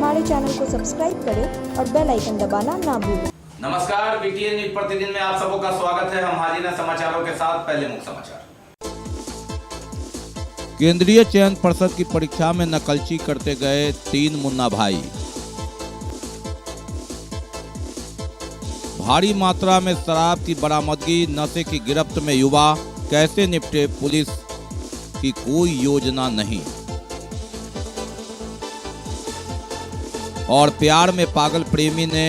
हमारे चैनल को सब्सक्राइब करें और बेल आइकन दबाना ना भूलें। नमस्कार, बीटीएन न्यूज प्रतिदिन में आप सबों का स्वागत है। हम हाजिर हैं समाचारों के साथ। पहले मुख्य समाचार। केंद्रीय चयन पर्षद की परीक्षा में नकलची करते गए 3 मुन्ना भाई। भारी मात्रा में शराब की बरामदगी, नशे की गिरफ्त में युवा, कैसे निपटे पुलिस की कोई योजना नहीं। और प्यार में पागल प्रेमी ने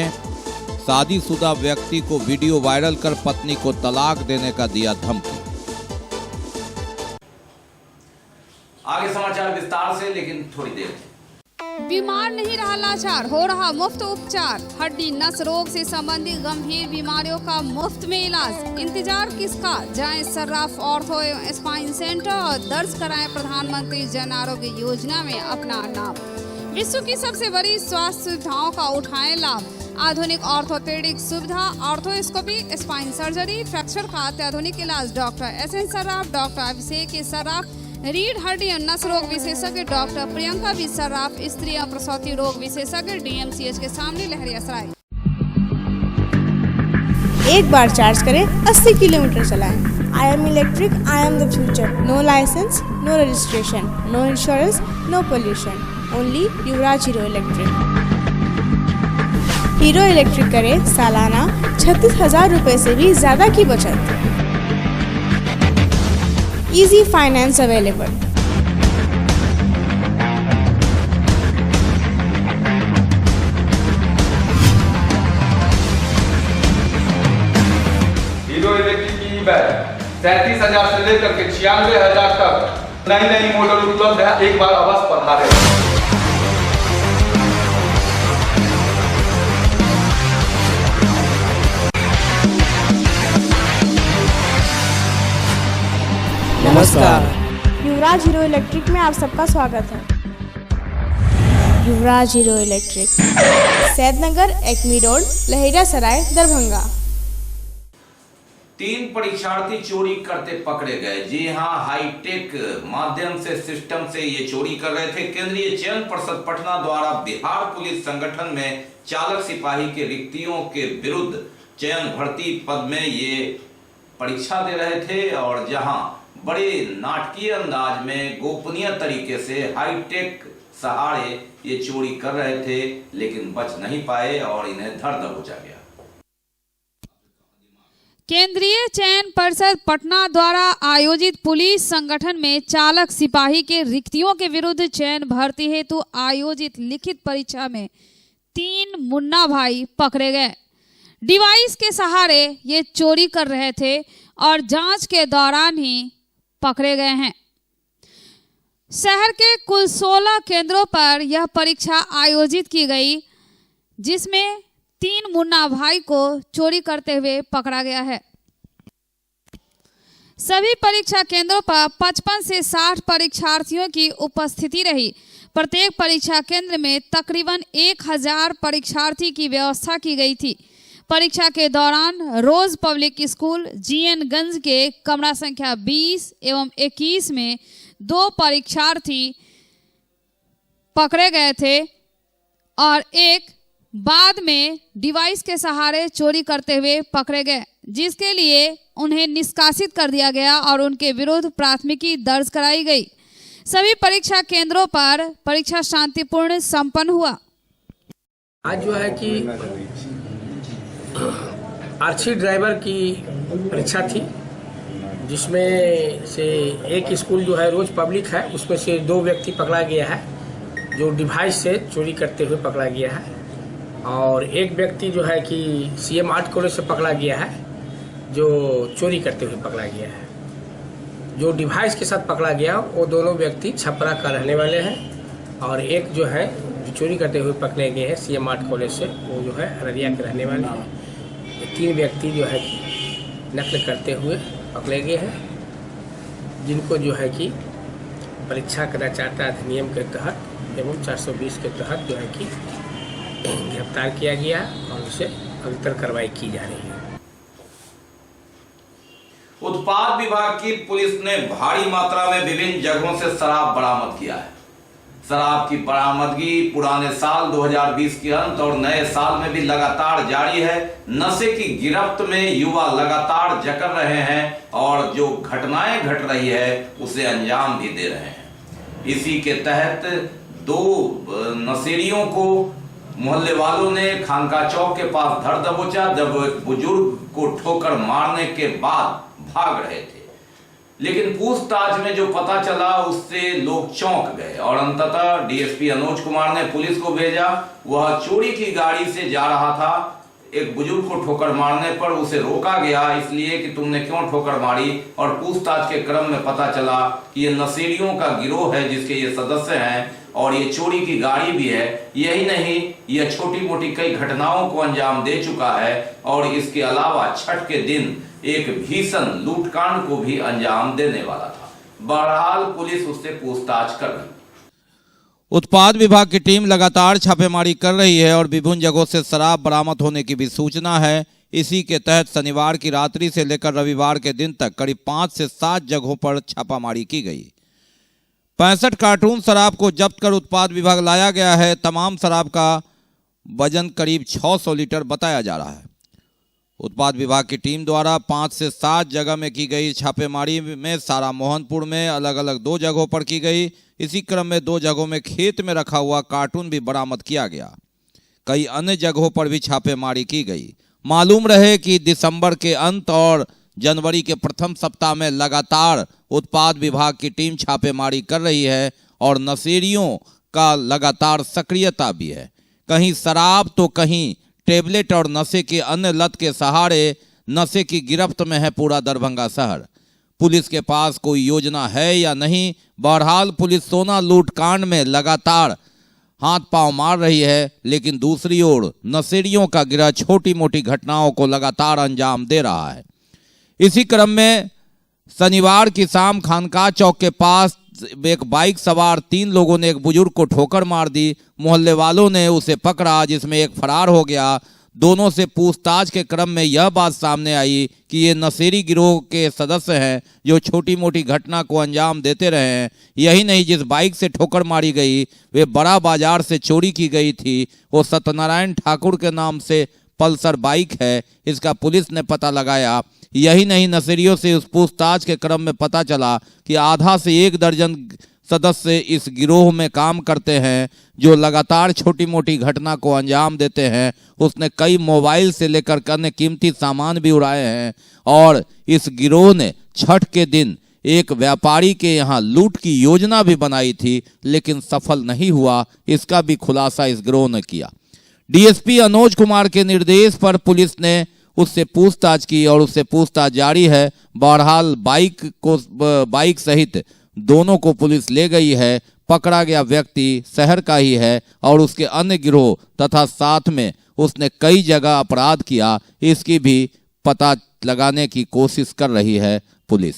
शादीशुदा व्यक्ति को वीडियो वायरल कर पत्नी को तलाक देने का दिया धमकी। आगे समाचार विस्तार से, लेकिन थोड़ी देर। बीमार नहीं रहा लाचार, हो रहा मुफ्त उपचार। हड्डी नस रोग से संबंधित गंभीर बीमारियों का मुफ्त में इलाज। इंतजार किसका, जाएं सर्राफ ऑर्थो एवं स्पाइन सेंटर और दर्ज कराएं प्रधानमंत्री जन आरोग्य योजना में अपना नाम। विश्व की सबसे बड़ी स्वास्थ्य सुविधाओं का उठाएं लाभ। आधुनिक ऑर्थोपेडिक सुविधा, ऑर्थोस्कोपी, स्पाइन सर्जरी, फ्रैक्चर का अत्याधुनिक इलाज। Doctor S N. Sarraf, doctor Abhishek Sarraf, रीढ़ हड्डी और नस रोग विशेषज्ञ डॉक्टर प्रियंका बी सर्राफ, स्त्री और प्रसूति रोग विशेषज्ञ डीएमसीएच के सामने लहरियासराय। एक बार चार्ज करें, 80 किलोमीटर चलाएं। I am electric, I am the future. No licence, no registration, no insurance, no pollution. Only Yuvraj Hero electric. Hero electric करें सालाना 36,000 रुपए से भी ज्यादा की बचत। Easy finance available. Hero electric की बैग 37,000 से लेकर के 96,000 तक नई मॉडल उपलब्ध है। एक बार अवश्य पधारें। नमस्कार, युवराज हीरो इलेक्ट्रिक में आप सबका स्वागत है। Yuvraj Hero Electric, Saidnagar, Acme road, Laheriasarai, Darbhanga. 3 परीक्षार्थी चोरी करते पकड़े गए। जी हां, हाईटेक माध्यम से सिस्टम से ये चोरी कर रहे थे। केंद्रीय चयन पर्षद पटना द्वारा बिहार पुलिस संगठन में चालक सिपाही के रिक्तियों के विरुद्ध चयन भर्ती पद में ये परीक्षा दे रहे थे और जहां बड़े नाटकीय अंदाज में गोपनीय तरीके से हाईटेक सहारे ये चोरी कर रहे थे, लेकिन बच नहीं पाए और इन्हें धर दबोचा गया। केंद्रीय चयन परिषद पटना द्वारा आयोजित पुलिस संगठन में चालक सिपाही के रिक्तियों के विरुद्ध चयन भर्ती हेतु आयोजित लिखित परीक्षा में 3 मुन्ना भाई पकड़े गए। डिवाइस के सहारे ये चोरी कर रहे थे और जांच के दौरान ही पकड़े गए हैं। शहर के कुल 16 केंद्रों पर यह परीक्षा आयोजित की गई, जिसमें 3 मुन्ना भाई को चोरी करते हुए पकड़ा गया है। सभी परीक्षा केंद्रों पर 55 से 60 परीक्षार्थियों की उपस्थिति रही। प्रत्येक परीक्षा केंद्र में तकरीबन 1000 परीक्षार्थी की व्यवस्था की गई थी। परीक्षा के दौरान रोज पब्लिक स्कूल जीएन गंज के कमरा संख्या 20 एवं 21 में 2 परीक्षार्थी पकड़े गए थे और एक बाद में डिवाइस के सहारे चोरी करते हुए पकड़े गए, जिसके लिए उन्हें निष्कासित कर दिया गया और उनके विरुद्ध प्राथमिकी दर्ज कराई गई। सभी परीक्षा केंद्रों पर परीक्षा शांतिपूर्ण संपन्न हुआ। आज जो है कि आरसी ड्राइवर की परीक्षा थी, जिसमें से एक स्कूल जो है रोज पब्लिक है, उसमें से 2 व्यक्ति पकड़ा गया है जो डिवाइस से चोरी करते हुए पकड़ा गया है, और एक व्यक्ति जो है कि सीएम आर्ट कॉलेज से पकड़ा गया है जो चोरी करते हुए पकड़ा गया है। जो डिवाइस के साथ पकड़ा गया वो दोनों व्यक्ति छपरा का रहने वाले हैं, और एक जो है जो चोरी करते हुए पकड़े गए हैं सीएम आर्ट कॉलेज से, वो जो है अररिया के रहने वाले हैं। 3 व्यक्ति जो है नकल करते हुए पकड़े गए हैं, जिनको जो है कि परीक्षा कदाचारता अधिनियम के तहत एवं 420 के तहत जो है कि गिरफ्तार किया गया और उसे अग्रितर कार्रवाई की जा रही है। उत्पाद विभाग की पुलिस ने भारी मात्रा में विभिन्न जगहों से शराब बरामद किया है। शराब की बरामदगी पुराने साल 2020 के अंत और नए साल में भी लगातार जारी है। नशे की गिरफ्त में युवा लगातार जकड़ रहे हैं और जो घटनाएं घट रही है उसे अंजाम भी दे रहे हैं। इसी के तहत 2 नशेड़ियों को मोहल्ले वालों ने खानका चौक के पास धर दबोचा जब एक बुजुर्ग को ठोकर मारने के बाद भाग रहे थे, लेकिन पूछताछ में जो पता चला उससे लोग चौंक गए और अंततः डीएसपी अनुज कुमार ने पुलिस को भेजा। वह चोरी की गाड़ी से जा रहा था, एक बुजुर्ग को ठोकर मारने पर उसे रोका गया इसलिए कि तुमने क्यों ठोकर मारी, और पूछताछ के क्रम में पता चला कि ये नशेड़ियों का गिरोह है जिसके ये सदस्य हैं और ये चोरी की गाड़ी भी है। यही नहीं, यह छोटी मोटी कई घटनाओं को अंजाम दे चुका है और इसके अलावा छठ के दिन एक भीषण लूटकांड को भी अंजाम देने वाला था। बहरहाल पुलिस उससे पूछताछ कर रही। उत्पाद विभाग की टीम लगातार छापेमारी कर रही है और विभिन्न जगहों से शराब बरामद होने की भी सूचना है। इसी के तहत शनिवार की रात्रि से लेकर रविवार के दिन तक करीब 5 से 7 जगहों पर छापामारी की गई। 65 कार्टून शराब को जब्त कर उत्पाद विभाग लाया गया है। तमाम शराब का वजन करीब 600 लीटर बताया जा रहा है। उत्पाद विभाग की टीम द्वारा 5 से 7 जगह में की गई छापेमारी में सारा मोहनपुर में अलग अलग 2 जगहों पर की गई। इसी क्रम में 2 जगहों में खेत में रखा हुआ कार्टून भी बरामद किया गया। कई अन्य जगहों पर भी छापेमारी की गई। मालूम रहे कि दिसंबर के अंत और जनवरी के प्रथम सप्ताह में लगातार उत्पाद विभाग की टीम छापेमारी कर रही है और नशेड़ियों का लगातार सक्रियता भी है। कहीं शराब तो कहीं टेबलेट और नशे के अन्य लत के सहारे नशे की गिरफ्त में है पूरा दरभंगा शहर। पुलिस के पास कोई योजना है या नहीं, बहरहाल पुलिस सोना लूट कांड में लगातार हाथ पांव मार रही है, लेकिन दूसरी ओर नशेड़ियों का गिरह छोटी मोटी घटनाओं को लगातार अंजाम दे रहा है। इसी क्रम में शनिवार की शाम खानका चौक के पास एक बाइक सवार 3 लोगों ने एक बुजुर्ग को ठोकर मार दी। मोहल्ले वालों ने उसे पकड़ा जिसमें एक फरार हो गया। दोनों से पूछताछ के क्रम में यह बात सामने आई कि ये नशेड़ी गिरोह के सदस्य हैं जो छोटी मोटी घटना को अंजाम देते रहे हैं। यही नहीं, जिस बाइक से ठोकर मारी गई वे बड़ा बाजार से चोरी की गई थी। वो सत्यनारायण ठाकुर के नाम से पल्सर बाइक है, इसका पुलिस ने पता लगाया। यही नहीं, नशेड़ियों से उस पूछताछ के क्रम में पता चला कि आधा से 1 दर्जन सदस्य इस गिरोह में काम करते हैं जो लगातार छोटी मोटी घटना को अंजाम देते हैं। उसने कई मोबाइल से लेकर अन्य कीमती सामान भी उड़ाए हैं और इस गिरोह ने छठ के दिन एक व्यापारी के यहाँ लूट की योजना भी बनाई थी, लेकिन सफल नहीं हुआ। इसका भी खुलासा इस गिरोह ने किया। डीएसपी अनुज कुमार के निर्देश पर पुलिस ने उससे पूछताछ की और उससे पूछताछ जारी है। बहरहाल बाइक सहित दोनों को पुलिस ले गई है। पकड़ा गया व्यक्ति शहर का ही है और उसके अन्य गिरोह तथा साथ में उसने कई जगह अपराध किया, इसकी भी पता लगाने की कोशिश कर रही है पुलिस।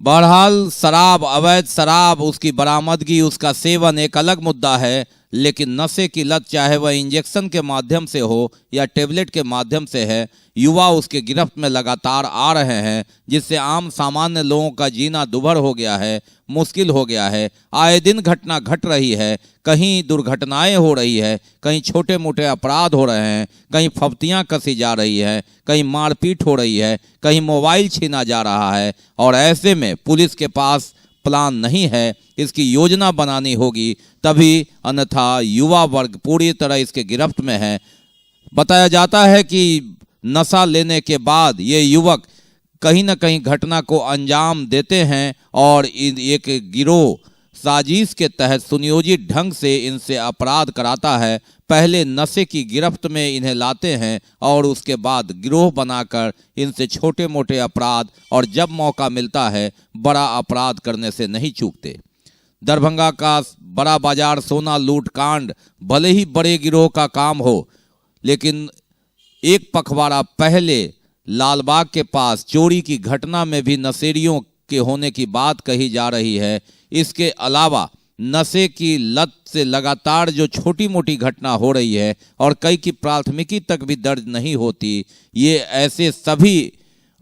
बहरहाल शराब, अवैध शराब, उसकी बरामदगी, उसका सेवन एक अलग मुद्दा है, लेकिन नशे की लत चाहे वह इंजेक्शन के माध्यम से हो या टेबलेट के माध्यम से है, युवा उसके गिरफ्त में लगातार आ रहे हैं, जिससे आम सामान्य लोगों का जीना दुभर हो गया है, मुश्किल हो गया है। आए दिन घटना घट रही है, कहीं दुर्घटनाएं हो रही है, कहीं छोटे मोटे अपराध हो रहे हैं, कहीं फब्तियां कसी जा रही है, कहीं मारपीट हो रही है, कहीं मोबाइल छीना जा रहा है। और ऐसे में पुलिस के पास प्लान नहीं है, इसकी योजना बनानी होगी तभी, अन्यथा युवा वर्ग पूरी तरह इसके गिरफ्त में है। बताया जाता है कि नशा लेने के बाद ये युवक कहीं न कहीं घटना को अंजाम देते हैं और एक गिरोह साजिश के तहत सुनियोजित ढंग से इनसे अपराध कराता है। पहले नशे की गिरफ्त में इन्हें लाते हैं और उसके बाद गिरोह बनाकर इनसे छोटे मोटे अपराध और जब मौका मिलता है बड़ा अपराध करने से नहीं चूकते। दरभंगा का बड़ा बाजार सोना लूट कांड भले ही बड़े गिरोह का काम हो, लेकिन एक पखवाड़ा पहले लालबाग के पास चोरी की घटना में भी नशेड़ियों के होने की बात कही जा रही है। इसके अलावा नशे की लत से लगातार जो छोटी मोटी घटना हो रही है और कई की प्राथमिकी तक भी दर्ज नहीं होती, ये ऐसे सभी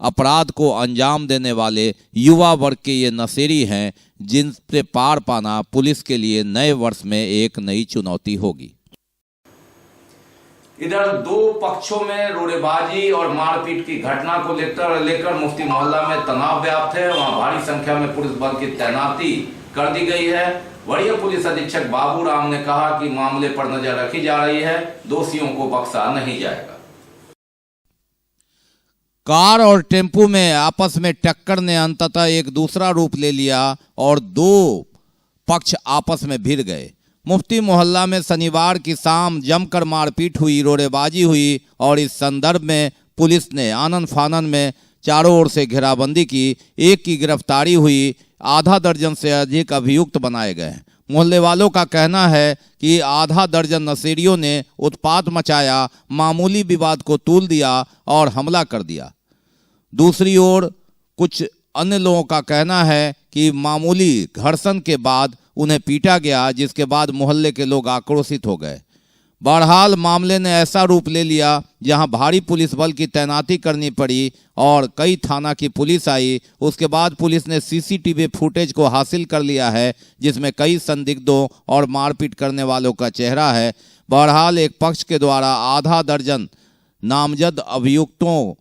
अपराध को अंजाम देने वाले युवा वर्ग के ये नशेड़ी हैं, जिनसे पार पाना पुलिस के लिए नए वर्ष में एक नई चुनौती होगी। इधर दो पक्षों में रोड़ेबाजी और मारपीट की घटना को लेकर मुफ्ती मोहल्ला में तनाव व्याप्त है। वहां भारी संख्या में पुलिस बल की तैनाती कर दी गई है। वरीय पुलिस अधीक्षक बाबू राम ने कहा कि मामले पर नजर रखी जा रही है, दोषियों को बख्शा नहीं जाएगा। कार और टेम्पू में आपस में टक्कर ने अंततः एक दूसरा रूप ले लिया और दो पक्ष आपस में भिड़ गए। मुफ्ती मोहल्ला में शनिवार की शाम जमकर मारपीट हुई, रोड़ेबाजी हुई और इस संदर्भ में पुलिस ने आनन फानन में चारों ओर से घेराबंदी की। एक की गिरफ्तारी हुई, आधा दर्जन से अधिक अभियुक्त बनाए गए। मोहल्ले वालों का कहना है कि आधा दर्जन नशेड़ियों ने उत्पात मचाया, मामूली विवाद को तूल दिया और हमला कर दिया। दूसरी ओर कुछ अन्य लोगों का कहना है कि मामूली घर्षण के बाद उन्हें पीटा गया, जिसके बाद मोहल्ले के लोग आक्रोशित हो गए। बहरहाल मामले ने ऐसा रूप ले लिया जहां भारी पुलिस बल की तैनाती करनी पड़ी और कई थाना की पुलिस आई। उसके बाद पुलिस ने सीसीटीवी फुटेज को हासिल कर लिया है, जिसमें कई संदिग्धों और मारपीट करने वालों का चेहरा है। बहरहाल एक पक्ष के द्वारा आधा दर्जन नामजद अभियुक्तों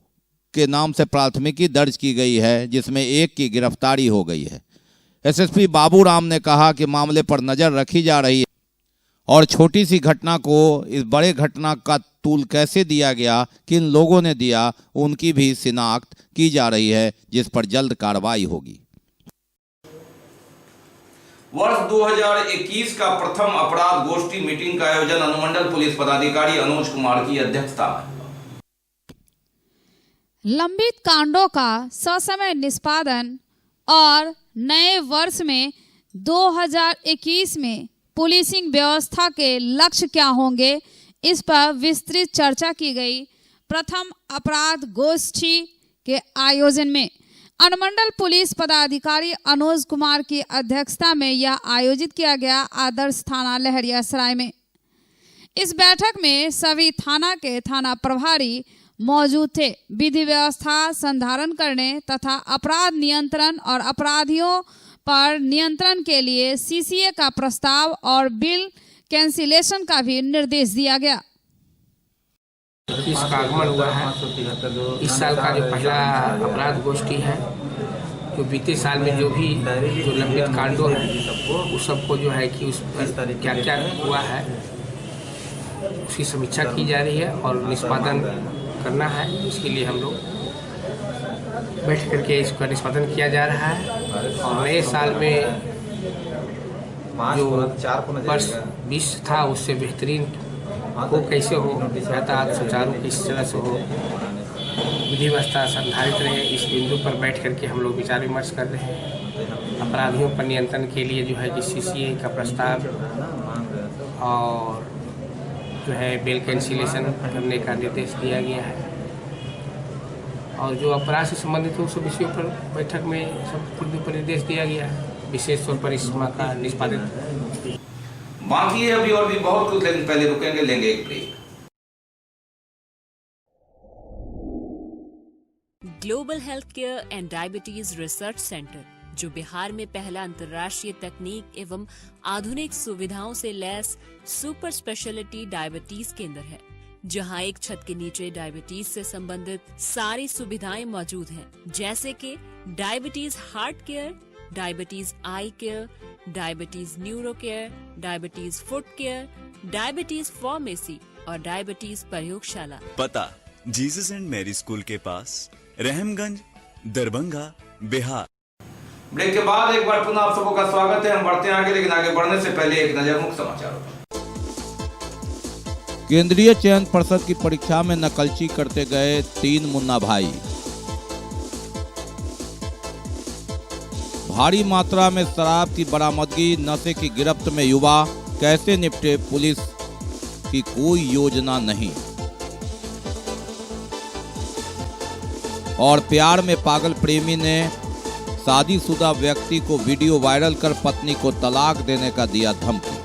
के नाम से प्राथमिकी दर्ज की गई है, जिसमें एक की गिरफ्तारी हो गई है। एसएसपी बाबू राम ने कहा कि मामले पर नजर रखी जा रही है और छोटी सी घटना को इस बड़े घटना का तूल कैसे दिया गया, किन लोगों ने दिया, उनकी भी शिनाख्त की जा रही है, जिस पर जल्द कार्रवाई होगी। वर्ष 2021 का प्रथम अपराध गोष्ठी मीटिंग का आयोजन अनुमंडल पुलिस पदाधिकारी अनुज कुमार की अध्यक्षता में। लंबित कांडों का ससमय निष्पादन और नए वर्ष में 2021 में पुलिसिंग व्यवस्था के लक्ष्य क्या होंगे, इस पर विस्तृत चर्चा की गई। प्रथम अपराध गोष्ठी के आयोजन में अनुमंडल पुलिस पदाधिकारी अनुज कुमार की अध्यक्षता में यह आयोजित किया गया आदर्श थाना लहरियासराय में। इस बैठक में सभी थाना के थाना प्रभारी मौजूद थे। विधि व्यवस्था संधारण करने तथा अपराध नियंत्रण और अपराधियों पर नियंत्रण के लिए सीसीए का प्रस्ताव और बिल कैंसिलेशन का भी निर्देश दिया गया। इसका आगमन हुआ है। इस साल का जो पहला अपराध गोष्ठी है, जो बीते साल में जो लंबित कांडों है उस सबको जो है कि उस पर क्या क्या हुआ है उसकी समीक्षा की जा रही है और निष्पादन करना है। इसके लिए हम लोग बैठ करके इसका निष्पादन किया जा रहा है और नए साल में जो वर्ष 20 था उससे बेहतरीन हो, कैसे हो, यातायात सुचारू किस तरह से हो, विधि व्यवस्था संधारित रहे, इस बिंदु पर बैठ करके हम लोग विचार विमर्श कर रहे हैं। अपराधियों पर नियंत्रण के लिए जो है कि सीसीए का प्रस्ताव और जो है बेल कैंसिलेशन करने का निर्देश दिया गया है और जो अपराध से संबंधित हो सब विषयों पर बैठक में सब बिंदु पर निर्देश दिया गया है। विशेष तौर पर इस का निष्पादित बाकी है अभी और भी बहुत कुछ, लेकिन पहले रुकेंगे, लेंगे एक break. Global health care and diabetes research centre, जो बिहार में पहला अंतर्राष्ट्रीय तकनीक एवं आधुनिक सुविधाओं से लैस सुपर स्पेशलिटी डायबिटीज केंद्र है, जहां एक छत के नीचे डायबिटीज से संबंधित सारी सुविधाएं मौजूद हैं, जैसे कि diabetes heart care, diabetes eye care, diabetes neuro care, diabetes foot care, diabetes pharmacy और डायबिटीज प्रयोगशाला। पता जीसस एंड मैरी स्कूल के पास, रहमगंज, दरभंगा, बिहार। ब्रेक के बाद एक बार पुनः आप सबों का स्वागत है। हम बढ़ते हैं आगे, लेकिन आगे बढ़ने से पहले एक नजर मुख्य समाचारों पर। केंद्रीय चयन पर्षद की परीक्षा में नकलची करते गए 3 मुन्ना भाई। भारी मात्रा में शराब की बरामदगी, नशे की गिरफ्त में युवा, कैसे निपटे, पुलिस की कोई योजना नहीं। और प्यार में पागल प्रेमी ने शादीशुदा व्यक्ति को वीडियो वायरल कर पत्नी को तलाक देने का दिया धमकी।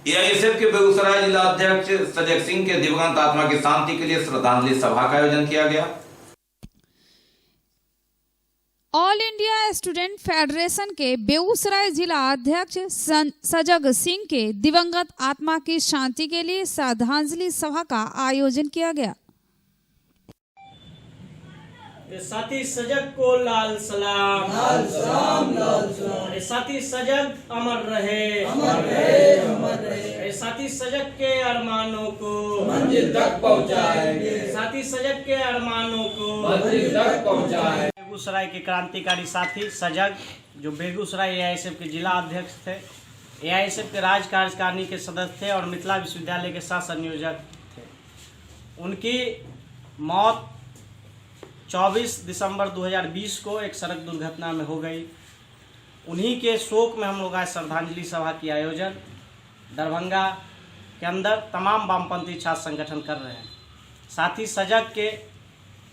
एआईएसएफ के बेगूसराय जिला अध्यक्ष सजग सिंह के दिवंगत आत्मा की शांति के लिए श्रद्धांजलि सभा का आयोजन किया गया। ऑल इंडिया स्टूडेंट फेडरेशन के बेगूसराय जिला अध्यक्ष सजग सिंह के दिवंगत आत्मा की शांति के लिए श्रद्धांजलि सभा का आयोजन किया गया। साथी सजग को लाल सलाम, लाल सलाम, लाल सलाम। साथी सजग अमर रहे, अमर रहे, अमर रहे। साथी सजग के अरमानों को मंजिल तक पहुंचाएंगे, साथी सजग के अरमानों को मंजिल तक पहुंचाएंगे। बेगूसराय के क्रांतिकारी साथी सजग, जो बेगूसराय एआईएसएफ के जिला अध्यक्ष थे, एआईएसएफ के राज्य कार्यकारिणी के सदस्य थे और मिथिला विश्वविद्यालय के सह संयोजक थे। उनकी मौत 24 दिसंबर 2020 को एक सड़क दुर्घटना में हो गई। उन्हीं के शोक में हम लोग आज श्रद्धांजलि सभा की आयोजन दरभंगा के अंदर तमाम वामपंथी छात्र संगठन कर रहे हैं। साथ ही सजग के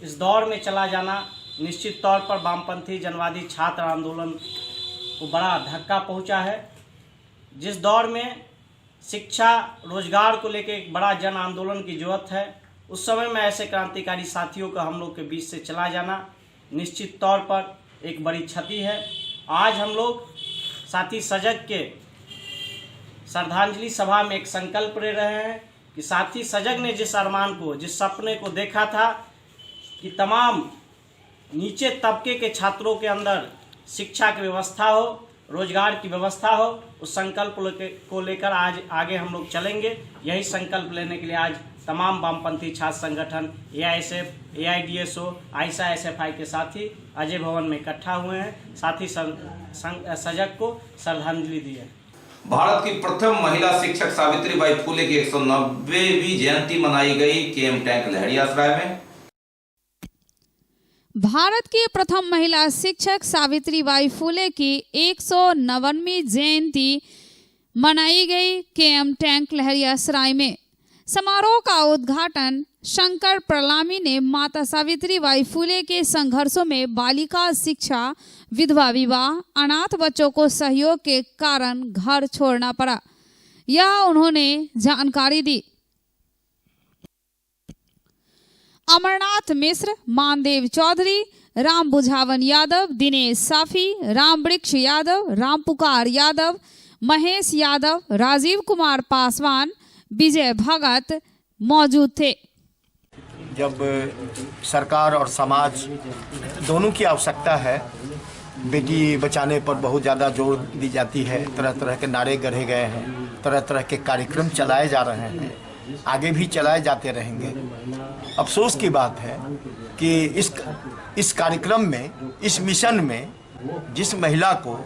इस दौर में चला जाना निश्चित तौर पर वामपंथी जनवादी छात्र आंदोलन को बड़ा धक्का पहुंचा है। जिस दौर में शिक्षा रोजगार को लेकर एक बड़ा जन आंदोलन की जरूरत है, उस समय में ऐसे क्रांतिकारी साथियों का हम लोग के बीच से चला जाना निश्चित तौर पर एक बड़ी क्षति है। आज हम लोग साथी सजग के श्रद्धांजलि सभा में एक संकल्प ले रहे हैं कि साथी सजग ने जिस अरमान को, जिस सपने को देखा था कि तमाम नीचे तबके के छात्रों के अंदर शिक्षा की व्यवस्था हो, रोजगार की व्यवस्था हो, उस संकल्प को लेकर आज आगे हम लोग चलेंगे। यही संकल्प लेने के लिए आज तमाम वामपंथी छात्र संगठन एआईएसएफ, एआईडीएसओ, आयशा एसएफआई के साथी अजय भवन में इकट्ठा हुए हैं। साथ ही सजग को श्रद्धांजलि दी है। भारत की प्रथम महिला शिक्षक सावित्रीबाई फुले की 190वीं जयंती मनाई गई केएम टैंक लहरियासराय में। भारत की प्रथम महिला शिक्षक सावित्रीबाई फुले की 190वीं जयंती मनाई गई केएम टैंक लहरियासराय में। समारोह का उद्घाटन शंकर प्रलामी ने माता सावित्रीबाई फुले के संघर्षों में बालिका शिक्षा, विधवा विवाह, अनाथ बच्चों को सहयोग के कारण घर छोड़ना पड़ा, यह उन्होंने जानकारी दी। अमरनाथ मिश्र, मानदेव चौधरी, राम बुझावन यादव, दिनेश साफी, राम वृक्ष यादव, राम पुकार यादव, महेश यादव, राजीव कुमार पासवान, विजय भगत मौजूद थे। जब सरकार और समाज दोनों की आवश्यकता है, बेटी बचाने पर बहुत ज़्यादा जोर दी जाती है, तरह तरह के नारे गढ़े गए हैं, तरह तरह के कार्यक्रम चलाए जा रहे हैं, आगे भी चलाए जाते रहेंगे। अफसोस की बात है कि इस कार्यक्रम में, इस मिशन में जिस महिला को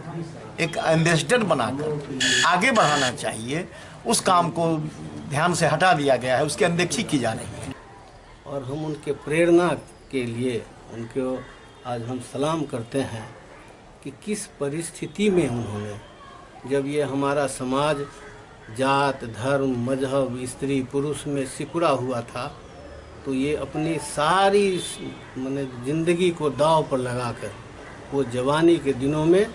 एक एम्बेसडर बनाकर आगे बढ़ाना चाहिए, उस काम को ध्यान से हटा दिया गया है, उसकी अनदेखी की जा रही है। और हम उनके प्रेरणा के लिए उनको आज हम सलाम करते हैं कि किस परिस्थिति में उन्होंने, जब ये हमारा समाज जात, धर्म, मजहब, स्त्री पुरुष में सिकुड़ा हुआ था, तो ये अपनी सारी ज़िंदगी को दांव पर लगाकर वो जवानी के दिनों में,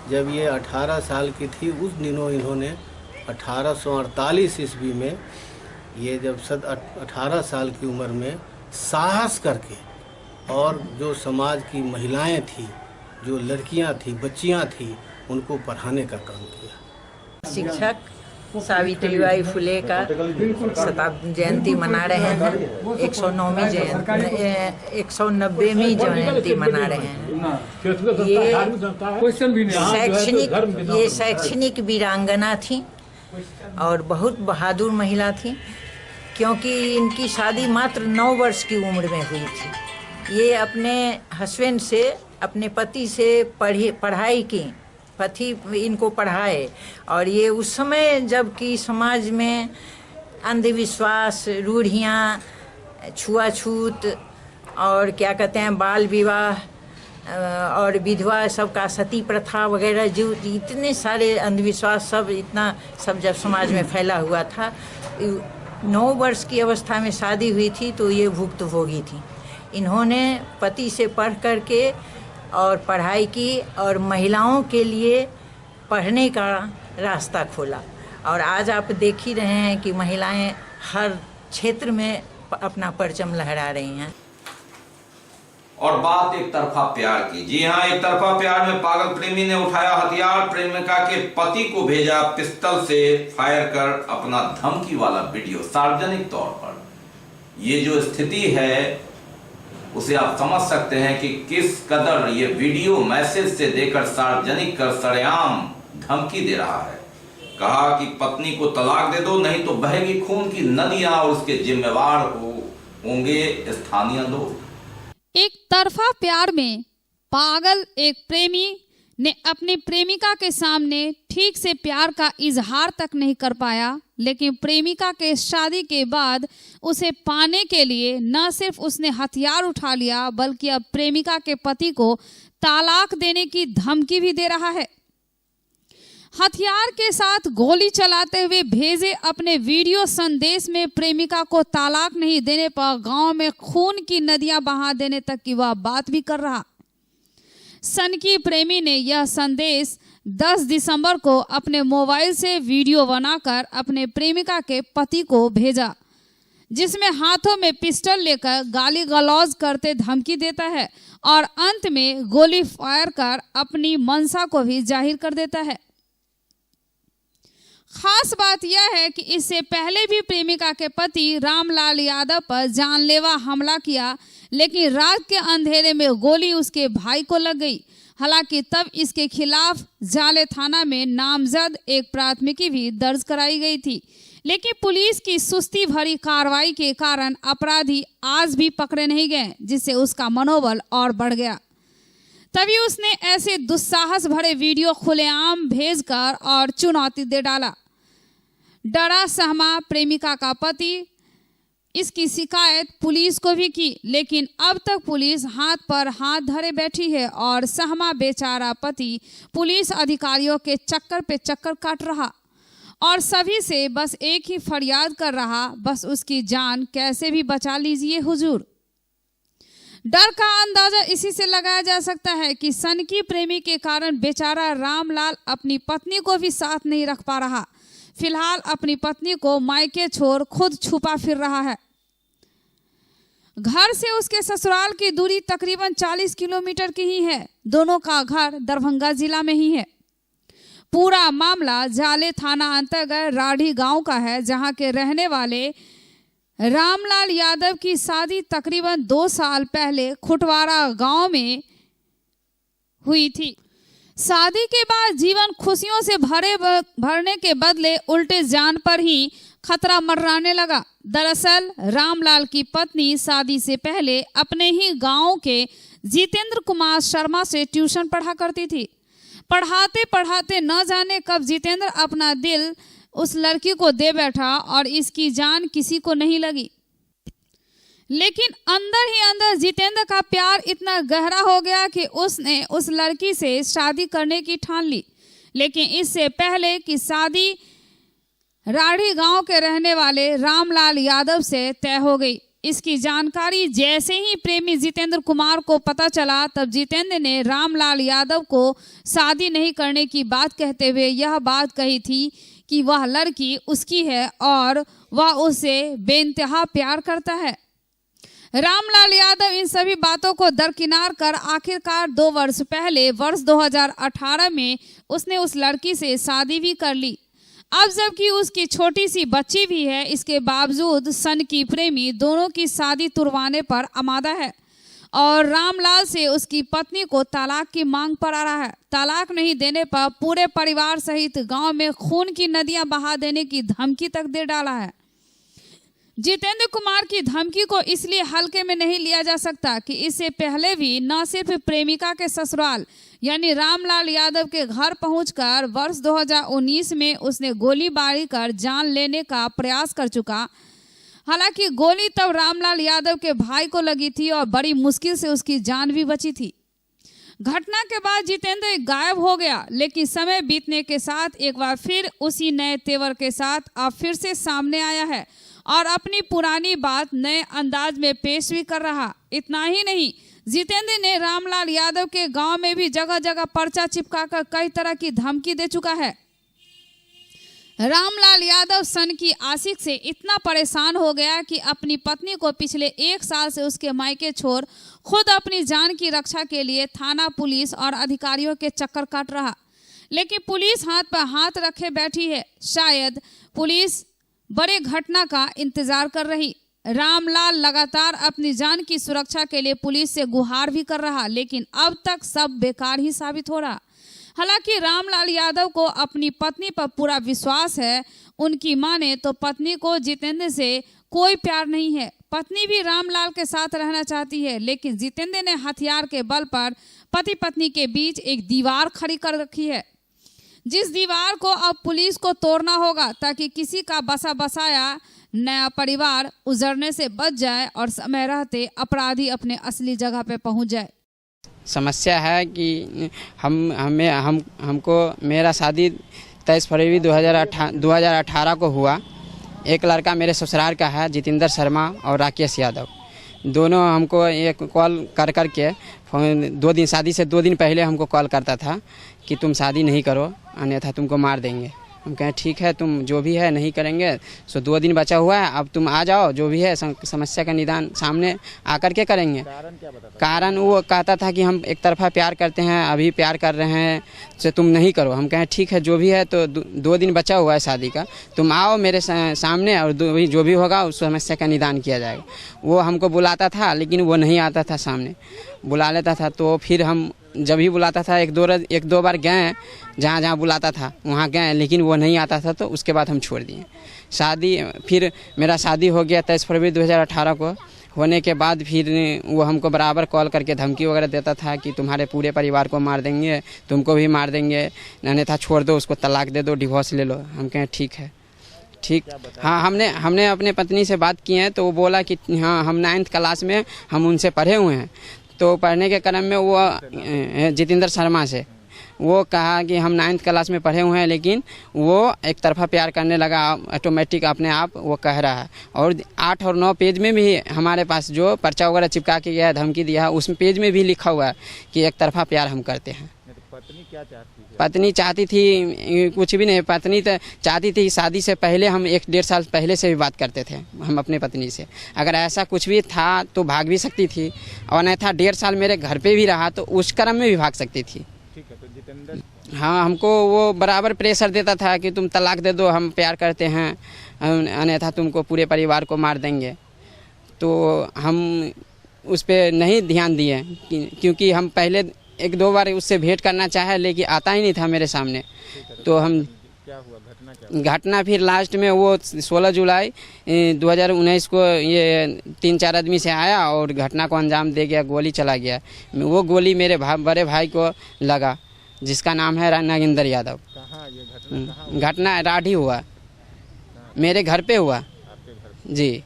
जब ये 18 साल की थी, उस दिनों इन्होंने 1848 ईस्वी में, ये जब 18 साल की उम्र में साहस करके, और जो समाज की महिलाएं थी, जो लड़कियां थी, बच्चियां थी, उनको पढ़ाने का काम किया। शिक्षक सावित्रीबाई फुले का शताब्दी जयंती मना रहे हैं, 109वीं जयंती, 190वीं जयंती मना रहे हैं। ये शैक्षणिक वीरांगना थी और बहुत बहादुर महिला थी, क्योंकि इनकी शादी मात्र 9 वर्ष की उम्र में हुई थी। ये अपने हस्बैंड से, अपने पति से पढ़ाई की, पति इनको पढ़ाए, और ये उस समय जबकि समाज में अंधविश्वास, रूढ़ियाँ, छुआछूत और क्या कहते हैं बाल विवाह और विधवा सबका सती प्रथा वगैरह, जो इतने सारे अंधविश्वास सब जब समाज में फैला हुआ था, 9 वर्ष की अवस्था में शादी हुई थी, तो ये भुक्तभोगी थी। इन्होंने पति से पढ़ करके और पढ़ाई की और महिलाओं के लिए पढ़ने का रास्ता खोला, और आज आप देख ही रहे हैं कि महिलाएं हर क्षेत्र में अपना परचम लहरा रही हैं। और बात एक तरफा प्यार की। जी हाँ, एक तरफा प्यार में पागल प्रेमी ने उठाया हथियार, प्रेमिका के पति को भेजा पिस्टल से फायर कर अपना धमकी वाला वीडियो सार्वजनिक तौर पर। ये जो स्थिति है उसे आप समझ सकते हैं कि किस कदर ये वीडियो मैसेज से देकर सार्वजनिक कर सरेआम धमकी दे रहा है। कहा कि पत्नी को तलाक दे दो, नहीं तो बहेगी खून की नदियां और उसके जिम्मेवार होंगे स्थानीय लोग। एक तरफा प्यार में पागल एक प्रेमी ने अपनी प्रेमिका के सामने ठीक से प्यार का इजहार तक नहीं कर पाया, लेकिन प्रेमिका के शादी के बाद उसे पाने के लिए न सिर्फ उसने हथियार उठा लिया बल्कि अब प्रेमिका के पति को तलाक देने की धमकी भी दे रहा है। हथियार के साथ गोली चलाते हुए भेजे अपने वीडियो संदेश में प्रेमिका को तलाक नहीं देने पर गांव में खून की नदियां बहा देने तक की वह बात भी कर रहा। सनकी प्रेमी ने यह संदेश 10 दिसंबर को अपने मोबाइल से वीडियो बनाकर अपने प्रेमिका के पति को भेजा, जिसमें हाथों में पिस्टल लेकर गाली गलौज करते धमकी देता है और अंत में गोली फायर कर अपनी मंशा को भी जाहिर कर देता है। खास बात यह है कि इससे पहले भी प्रेमिका के पति रामलाल यादव पर जानलेवा हमला किया, लेकिन रात के अंधेरे में गोली उसके भाई को लग गई। हालांकि तब इसके खिलाफ जाले थाना में नामजद एक प्राथमिकी भी दर्ज कराई गई थी, लेकिन पुलिस की सुस्ती भरी कार्रवाई के कारण अपराधी आज भी पकड़े नहीं गए, जिससे उसका मनोबल और बढ़ गया। तभी उसने ऐसे दुस्साहस भरे वीडियो खुलेआम भेजकर और चुनौती दे डाला। डरा सहमा प्रेमिका का पति इसकी शिकायत पुलिस को भी की, लेकिन अब तक पुलिस हाथ पर हाथ धरे बैठी है और सहमा बेचारा पति पुलिस अधिकारियों के चक्कर पे चक्कर काट रहा और सभी से बस एक ही फरियाद कर रहा, बस उसकी जान कैसे भी बचा लीजिए हुजूर। डर का अंदाजा इसी से लगाया जा सकता है कि सनकी प्रेमी के कारण बेचारा रामलाल अपनी पत्नी को भी साथ नहीं रख पा रहा। फिलहाल अपनी पत्नी को मायके छोड़ खुद छुपा फिर रहा है। घर से उसके ससुराल की दूरी तकरीबन 40 किलोमीटर की ही है। दोनों का घर दरभंगा जिला में ही है। पूरा मामला जाले थाना अंतर्गत राढ़ी गांव का है, जहां के रहने वाले रामलाल यादव की शादी तकरीबन 2 साल पहले खुटवारा गांव में हुई थी। शादी के बाद जीवन खुशियों से भरने के बदले उल्टे जान पर ही खतरा मंडराने लगा। दरअसल रामलाल की पत्नी शादी से पहले अपने ही गांव के जितेंद्र कुमार शर्मा से ट्यूशन पढ़ा करती थी। पढ़ाते पढ़ाते न जाने कब जितेंद्र अपना दिल उस लड़की को दे बैठा और इसकी जान किसी को नहीं लगी। लेकिन अंदर ही अंदर जितेंद्र का प्यार इतना गहरा हो गया कि उसने उस लड़की से शादी करने की ठान ली। लेकिन इससे पहले कि शादी राढ़ी गांव के रहने वाले रामलाल यादव से तय हो गई। इसकी जानकारी जैसे ही प्रेमी जितेंद्र कुमार को पता चला, तब जितेंद्र ने रामलाल यादव को शादी नहीं करने की बात कहते हुए यह बात कही थी कि वह लड़की उसकी है और वह उसे बेइंतहा प्यार करता है। रामलाल यादव इन सभी बातों को दरकिनार कर आखिरकार 2 वर्ष पहले वर्ष 2018 में उसने उस लड़की से शादी भी कर ली। अब जबकि उसकी छोटी सी बच्ची भी है, इसके बावजूद सनकी प्रेमी दोनों की शादी तुड़वाने पर आमादा है और रामलाल से उसकी पत्नी को तलाक की मांग पर आ रहा है। तलाक नहीं देने पर पूरे परिवार सहित गांव में खून की नदियां बहा देने की धमकी तक दे डाला है। जितेंद्र कुमार की धमकी को इसलिए हल्के में नहीं लिया जा सकता कि इससे पहले भी न सिर्फ प्रेमिका के ससुराल यानी रामलाल यादव के घर पहुंचकर वर्ष 2019 में उसने गोलीबारी कर जान लेने का प्रयास कर चुका। हालांकि गोली तब रामलाल यादव के भाई को लगी थी और बड़ी मुश्किल से उसकी जान भी बची थी। घटना के बाद जितेंद्र गायब हो गया, लेकिन समय बीतने के साथ एक बार फिर उसी नए तेवर के साथ अब फिर से सामने आया है और अपनी पुरानी बात नए अंदाज में पेश भी कर रहा। इतना ही नहीं, जितेंद्र ने रामलाल यादव के गांव में भी जगह जगह पर्चा चिपकाकर कई तरह की धमकी दे चुका है। रामलाल यादव सन की आशिक से इतना परेशान हो गया कि अपनी पत्नी को पिछले 1 साल से उसके मायके छोड़ खुद अपनी जान की रक्षा के लिए थाना, पुलिस और अधिकारियों के चक्कर काट रहा। लेकिन पुलिस हाथ पर हाथ रखे बैठी है। शायद पुलिस बड़े घटना का इंतजार कर रही। रामलाल लगातार अपनी जान की सुरक्षा के लिए पुलिस से गुहार भी कर रहा, लेकिन अब तक सब बेकार ही साबित हो रहा। हालांकि रामलाल यादव को अपनी पत्नी पर पूरा विश्वास है। उनकी माने तो पत्नी को जितेंद्र से कोई प्यार नहीं है। पत्नी भी रामलाल के साथ रहना चाहती है, लेकिन जितेंद्र ने हथियार के बल पर पति पत्नी के बीच एक दीवार खड़ी कर रखी है, जिस दीवार को अब पुलिस को तोड़ना होगा ताकि किसी का बसा बसाया नया परिवार उजड़ने से बच जाए और समय रहते अपराधी अपने असली जगह पे पहुंच जाए। समस्या है कि हमको मेरा शादी 23 फरवरी 2018 को हुआ। एक लड़का मेरे ससुराल का है, जितेंद्र शर्मा और राकेश यादव। दोनों हमको एक कॉल कर के 2 दिन शादी से 2 दिन पहले हमको कॉल करता था कि तुम शादी नहीं करो अन्यथा तुमको मार देंगे। हम कहें ठीक है, तुम जो भी है नहीं करेंगे। सो 2 दिन बचा हुआ है, अब तुम आ जाओ, जो भी है समस्या का निदान सामने आकर के करेंगे। कारण वो कहता था कि हम एक तरफा प्यार करते हैं, अभी प्यार कर रहे हैं, तो तुम नहीं करो। हम कहें ठीक है, जो भी है तो 2 दिन बचा हुआ है शादी का, तुम आओ मेरे सामने और जो भी होगा उस समस्या का निदान किया जाएगा। वो हमको बुलाता था, लेकिन वो नहीं आता था सामने, बुला लेता था। तो फिर हम जब भी बुलाता था एक दो बार गए, जहाँ बुलाता था वहाँ गए, लेकिन वो नहीं आता था। तो उसके बाद हम छोड़ दिए शादी। फिर मेरा शादी हो गया 23 फरवरी 2018 को। होने के बाद फिर वो हमको बराबर कॉल करके धमकी वगैरह देता था कि तुम्हारे पूरे परिवार को मार देंगे, तुमको भी मार देंगे, अन्यथा छोड़ दो, उसको तलाक दे दो, डिवोर्स ले लो। हम कहें ठीक है, ठीक। हाँ, हमने अपने पत्नी से बात की है, तो वो बोला कि हाँ हम 9th क्लास में हम उनसे पढ़े हुए हैं। तो पढ़ने के क्रम में वो जितेंद्र शर्मा से वो कहा कि हम 9th क्लास में पढ़े हुए हैं, लेकिन वो एक तरफा प्यार करने लगा ऑटोमेटिक अपने आप, वो कह रहा है। और 8 और 9 पेज में भी हमारे पास जो पर्चा वगैरह चिपका के गया है, धमकी दिया है, उस पेज में भी लिखा हुआ है कि एक तरफा प्यार हम करते हैं। पत्नी क्या चाहती है? पत्नी चाहती थी कुछ भी नहीं। पत्नी तो चाहती थी शादी से पहले हम 1-1.5 साल पहले से भी बात करते थे हम अपने पत्नी से। अगर ऐसा कुछ भी था तो भाग भी सकती थी, और नहीं था 1.5 साल मेरे घर पे भी रहा तो उस क्रम में भी भाग सकती थी। ठीक है, तो जितेंद्र हाँ हमको वो बराबर प्रेशर देता था कि तुम तलाक दे दो, हम प्यार करते हैं, अन्यथा तुमको पूरे परिवार को मार देंगे। तो हम उस पर नहीं ध्यान दिए, क्योंकि हम पहले 1-2 बार उससे भेंट करना चाहे, लेकिन आता ही नहीं था मेरे सामने। तो हम क्या हुआ, घटना क्या हुआ? घटना फिर लास्ट में वो 16 जुलाई 2019 को ये 3-4 आदमी से आया और घटना को अंजाम दे गया, गोली चला गया। वो गोली मेरे बड़े भाई को लगा, जिसका नाम है नागेंद्र यादव। कहाँ ये घटना? घटना राठी हुआ, मेरे घर पे हुआ जी।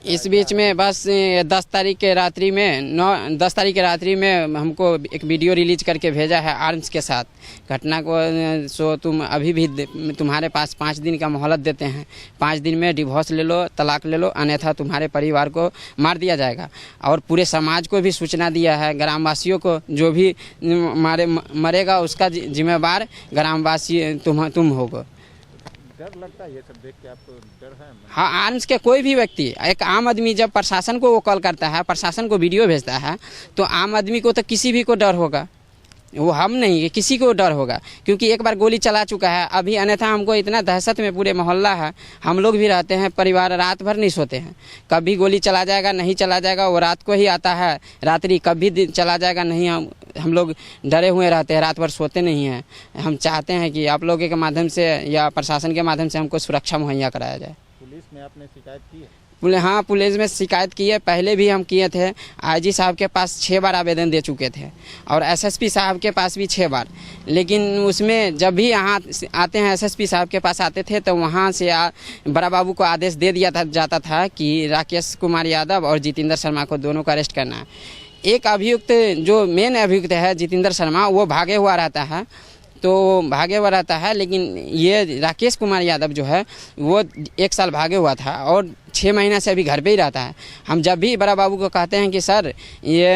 इस बीच में बस 10 तारीख के रात्रि में 10 तारीख के रात्रि में हमको एक वीडियो रिलीज करके भेजा है आर्म्स के साथ घटना को। सो तुम अभी भी तुम्हारे पास 5 दिन का मोहलत देते हैं, 5 दिन में डिवोर्स ले लो, तलाक ले लो, अन्यथा तुम्हारे परिवार को मार दिया जाएगा। और पूरे समाज को भी सूचना दिया है, ग्रामवासियों को, जो भी मरेगा उसका जिम्मेवार ग्रामवासी तुम होगो। डर लगता है ये सब देख के, आपको डर है? हाँ, आर्म्स के कोई भी व्यक्ति, एक आम आदमी जब प्रशासन को वो कॉल करता है, प्रशासन को वीडियो भेजता है, तो आम आदमी को तो किसी भी को डर होगा, वो हम नहीं, किसी को डर होगा, क्योंकि एक बार गोली चला चुका है अभी। अन्यथा हमको इतना दहशत में पूरे मोहल्ला है, हम लोग भी रहते हैं, परिवार रात भर नहीं सोते हैं। कभी गोली चला जाएगा, नहीं चला जाएगा, वो रात को ही आता है, रात्रि कभी चला जाएगा नहीं। हम लोग डरे हुए रहते हैं, रात भर सोते नहीं हैं। हम चाहते हैं कि आप लोगों के माध्यम से या प्रशासन के माध्यम से हमको सुरक्षा मुहैया कराया जाए। पुलिस में आपने शिकायत की है? हाँ, पुलिस में शिकायत की है, पहले भी हम किए थे। आईजी साहब के पास 6 बार आवेदन दे चुके थे, और एसएसपी साहब के पास भी 6 बार। लेकिन उसमें जब भी यहाँ आते हैं, एसएसपी साहब के पास आते थे, तो वहाँ से बड़ा बाबू को आदेश दे दिया जाता था कि राकेश कुमार यादव और जितेंद्र शर्मा को दोनों को अरेस्ट करना है। एक अभियुक्त, जो मेन अभियुक्त है जितेंद्र शर्मा, वो भागे हुआ रहता है, लेकिन ये राकेश कुमार यादव जो है वो 1 साल भागे हुआ था और 6 महीना से अभी घर पे ही रहता है। हम जब भी बड़ा बाबू को कहते हैं कि सर ये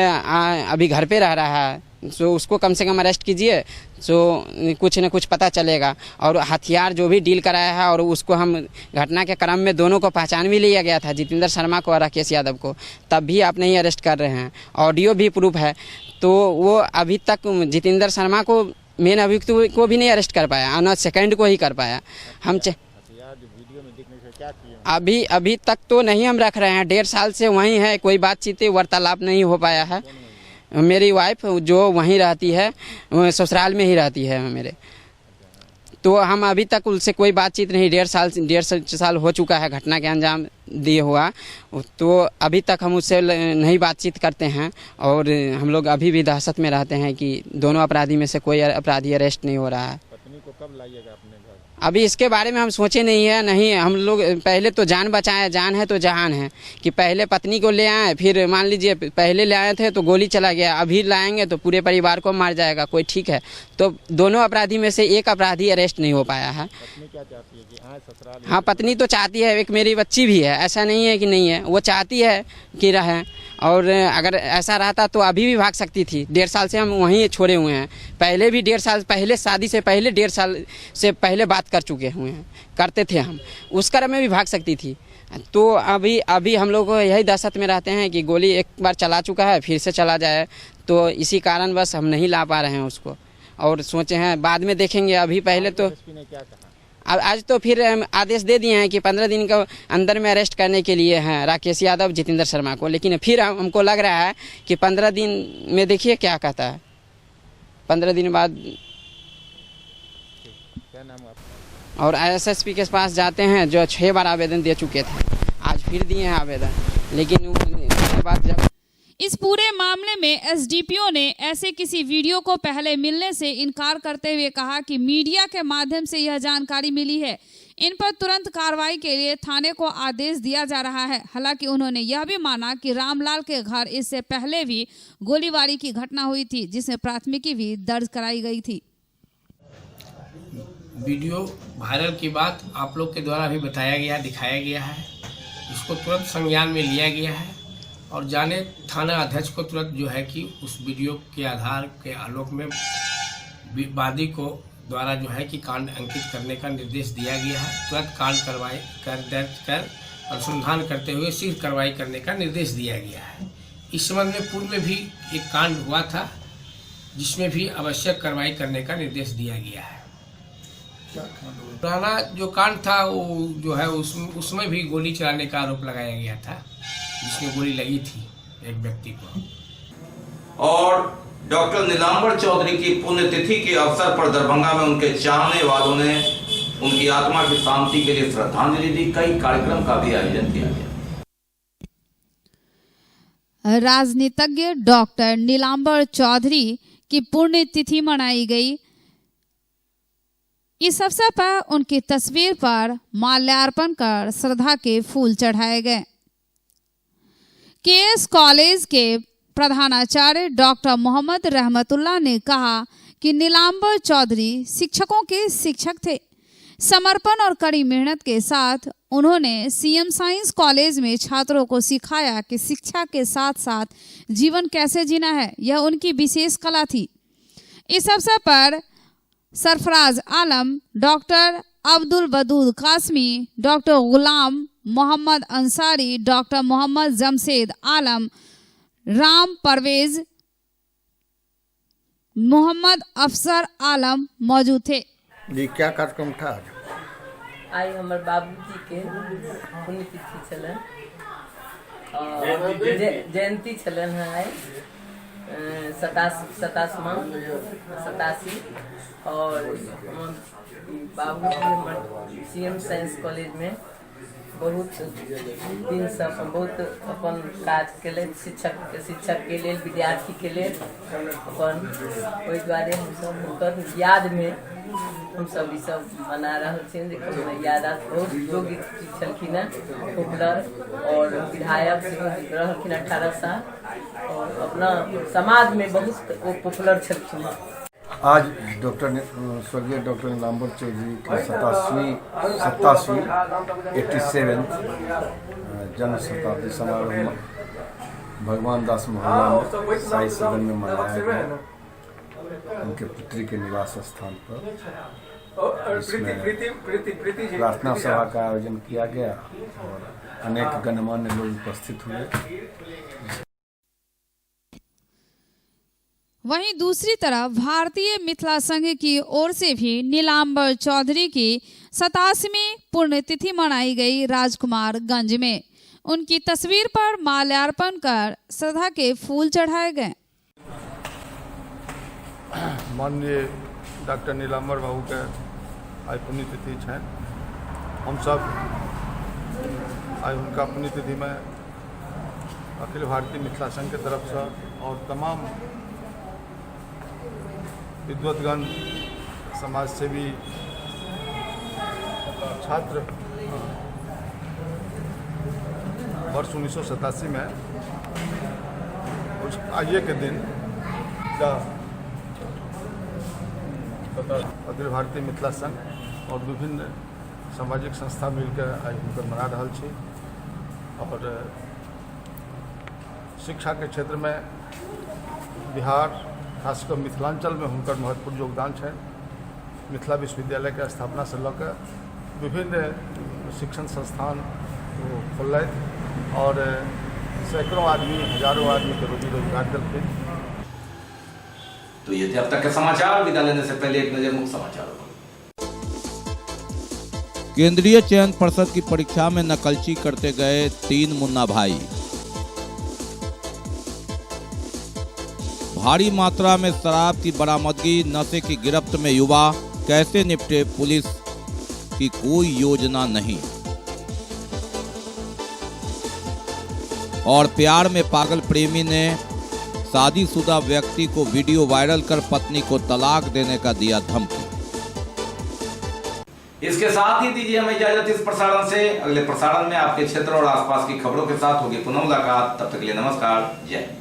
अभी घर पे रह रहा है, सो उसको कम से कम अरेस्ट कीजिए, सो कुछ न कुछ पता चलेगा। और हथियार जो भी डील कराया है, और उसको हम घटना के क्रम में दोनों को पहचान भी लिया गया था, जितेंद्र शर्मा को और राकेश यादव को, तब भी आप नहीं अरेस्ट कर रहे हैं। ऑडियो भी प्रूफ है। तो वो अभी तक जितेंद्र शर्मा को, मेन अभियुक्त को भी नहीं अरेस्ट कर पाया, और न सेकंड को ही कर पाया। हम अभी तक तो नहीं हम रख रहे हैं, 1.5 साल से वहीं है, कोई बातचीत वार्तालाप नहीं हो पाया है। मेरी वाइफ जो वहीं रहती है, ससुराल में ही रहती है मेरे, तो हम अभी तक उनसे कोई बातचीत नहीं, 1.5 साल हो चुका है घटना के अंजाम दिए हुआ, तो अभी तक हम उससे नहीं बातचीत करते हैं। और हम लोग अभी भी दहशत में रहते हैं कि दोनों अपराधी में से कोई अपराधी अरेस्ट नहीं हो रहा है। पत्नी को कब लाइएगा अपने घर? अभी इसके बारे में हम सोचे नहीं है, नहीं हम लोग पहले तो जान बचाएं, जान है तो जहान है, कि पहले पत्नी को ले आए, फिर मान लीजिए पहले ले आए थे तो गोली चला गया, अभी लाएंगे तो पूरे परिवार को मार जाएगा कोई, ठीक है। तो दोनों अपराधी में से एक अपराधी अरेस्ट नहीं हो पाया है। पत्नी क्या चाहती है कि आए ससुराल? हाँ, पत्नी तो चाहती है, एक मेरी बच्ची भी है, ऐसा नहीं है कि नहीं है, वो चाहती है कि रहें। और अगर ऐसा रहता तो अभी भी भाग सकती थी। 1.5 साल से हम वहीं छोड़े हुए हैं, पहले भी 1.5 साल पहले, शादी से पहले 1.5 साल से पहले बात कर चुके हुए हैं, करते थे हम, उस क्रम में भी भाग सकती थी। तो अभी हम लोग यही दहशत में रहते हैं कि गोली एक बार चला चुका है, फिर से चला जाए, तो इसी कारण बस हम नहीं ला पा रहे हैं उसको, और सोचे हैं बाद में देखेंगे। अभी पहले तो आज तो फिर आदेश दे दिए हैं कि 15 दिन के अंदर में अरेस्ट करने के लिए हैं राकेश यादव, जितेंद्र शर्मा को, लेकिन फिर हमको लग रहा है कि 15 दिन में देखिए क्या कहता है, 15 दिन बाद। क्या नाम आपका? और SSP के पास जाते हैं, जो 6 बार आवेदन दे चुके थे, आज फिर दिए हैं आवेदन, लेकिन उसके बाद जब इस पूरे मामले में एसडीपीओ ने ऐसे किसी वीडियो को पहले मिलने से इनकार करते हुए कहा कि मीडिया के माध्यम से यह जानकारी मिली है, इन पर तुरंत कार्रवाई के लिए थाने को आदेश दिया जा रहा है। हालांकि उन्होंने यह भी माना कि रामलाल के घर इससे पहले भी गोलीबारी की घटना हुई थी, जिसमें प्राथमिकी भी दर्ज कराई गई थी। वीडियो वायरल की बात आप लोग के द्वारा भी बताया गया, दिखाया गया है, इसको तुरंत संज्ञान में लिया गया है, और जाने थाना अध्यक्ष को तुरंत जो है कि उस वीडियो के आधार के आलोक में वादी को द्वारा जो है कि कांड अंकित करने का निर्देश दिया गया है। तुरंत कांड कार्रवाई दर्ज कर अनुसंधान करते हुए शीघ्र कार्रवाई करने का निर्देश दिया गया है। इस संबंध में पूर्व में भी एक कांड हुआ था, जिसमें भी आवश्यक कार्रवाई करने का निर्देश दिया गया है। पुराना जो कांड था वो जो है उसमें भी गोली चलाने का आरोप लगाया गया था, जिसमें गोली लगी थी एक व्यक्ति को। और डॉक्टर नीलांबर चौधरी की पुण्यतिथि के अवसर पर दरभंगा में उनके चाहने वालों ने उनकी आत्मा की शांति के लिए श्रद्धांजलि दी। कई कार्यक्रम का भी आयोजन किया गया। राजनीतिज्ञ डॉक्टर नीलांबर चौधरी की पुण्यतिथि मनाई गई। इस अवसर पर उनकी तस्वीर पर माल्यार्पण कर श्रद्धा के फूल चढ़ाए गए। केएस कॉलेज के प्रधानाचार्य डॉक्टर मोहम्मद रहमतुल्लाह ने कहा कि नीलांबर चौधरी शिक्षकों के शिक्षक थे। समर्पण और कड़ी मेहनत के साथ उन्होंने सीएम साइंस कॉलेज में छात्रों को सिखाया कि शिक्षा के साथ साथ जीवन कैसे जीना है, यह उनकी विशेष कला थी। इस अवसर पर सरफराज आलम, डॉक्टर अब्दुल बदूद कासमी, डॉक्टर गुलाम मोहम्मद अंसारी, डॉक्टर मोहम्मद जमशेद आलम, राम परवेज, मोहम्मद अफसर आलम मौजूद थे। जी, क्या कार्यक्रम था? आई हमारे बाबूजी के पुण्यतिथि छलन और जयंती छलन है, आई 87 और बाबूजी सीएम साइंस कॉलेज में बहुत दिन से बहुत अपन काज के शिक्षक के लिए, विद्यार्थी के लिए अपन ओहि द्वारे हम सब हुनकर याद में हम सब ई सब मना रहल छी। यादात बहुत योग्य छलखिन, पॉपुलर और विधायक रहलखिन 18 साल और अपना समाज में बहुत पॉपुलर छलखिन। आज स्वर्गीय डॉक्टर नीलांबर चौधरी की 87 जन्म शताब्दी समारोह भगवान दास मोहल्ला में साई सदन में मनाया गया। उनके पुत्री के निवास स्थान पर प्रार्थना सभा का आयोजन किया गया और अनेक गणमान्य लोग उपस्थित हुए। वहीं दूसरी तरफ भारतीय मिथिला संघ की ओर से भी नीलांबर चौधरी की 87वीं पुण्यतिथि मनाई गई। राजकुमारगंज में उनकी तस्वीर पर माल्यार्पण कर श्रद्धा के फूल चढ़ाए गए। माननीय डॉक्टर नीलांबर बाबू के आज पुण्यतिथि है। हम सब आज उनका पुण्यतिथि में अखिल भारतीय मिथिला संघ के तरफ से और तमाम विद्वतगण, समाज सेवी, छात्र वर्ष 1987 में आइए के दिन अखिल भारतीय मिथिला संघ और विभिन्न सामाजिक संस्था मिलकर आज हुनकर मना रहा छी। और शिक्षा के क्षेत्र में बिहार खासकर मिथिलांचल में हुनकर महत्वपूर्ण योगदान है। मिथिला विश्वविद्यालय के स्थापना से लकर विभिन्न शिक्षण संस्थान खोल और सैकड़ों आदमी, हजारों आदमी के रोजी रोजगार दिलते। तो ये थे अब तक के समाचार। विदा लेने से पहले एक नजर मुख्य समाचारों पर। केंद्रीय चयन पर्षद की परीक्षा में नकलची करते गए 3 मुन्ना भाई। भारी मात्रा में शराब की बरामदगी, नशे की गिरफ्त में युवा, कैसे निपटे पुलिस की कोई योजना नहीं। और प्यार में पागल प्रेमी ने शादीशुदा व्यक्ति को वीडियो वायरल कर पत्नी को तलाक देने का दिया धमकी। इसके साथ ही दीजिए हमें इजाजत इस प्रसारण से। अगले प्रसारण में आपके क्षेत्र और आसपास की खबरों के साथ होगी पुनः मुलाकात। तब तक के लिए नमस्कार, जय हिंद।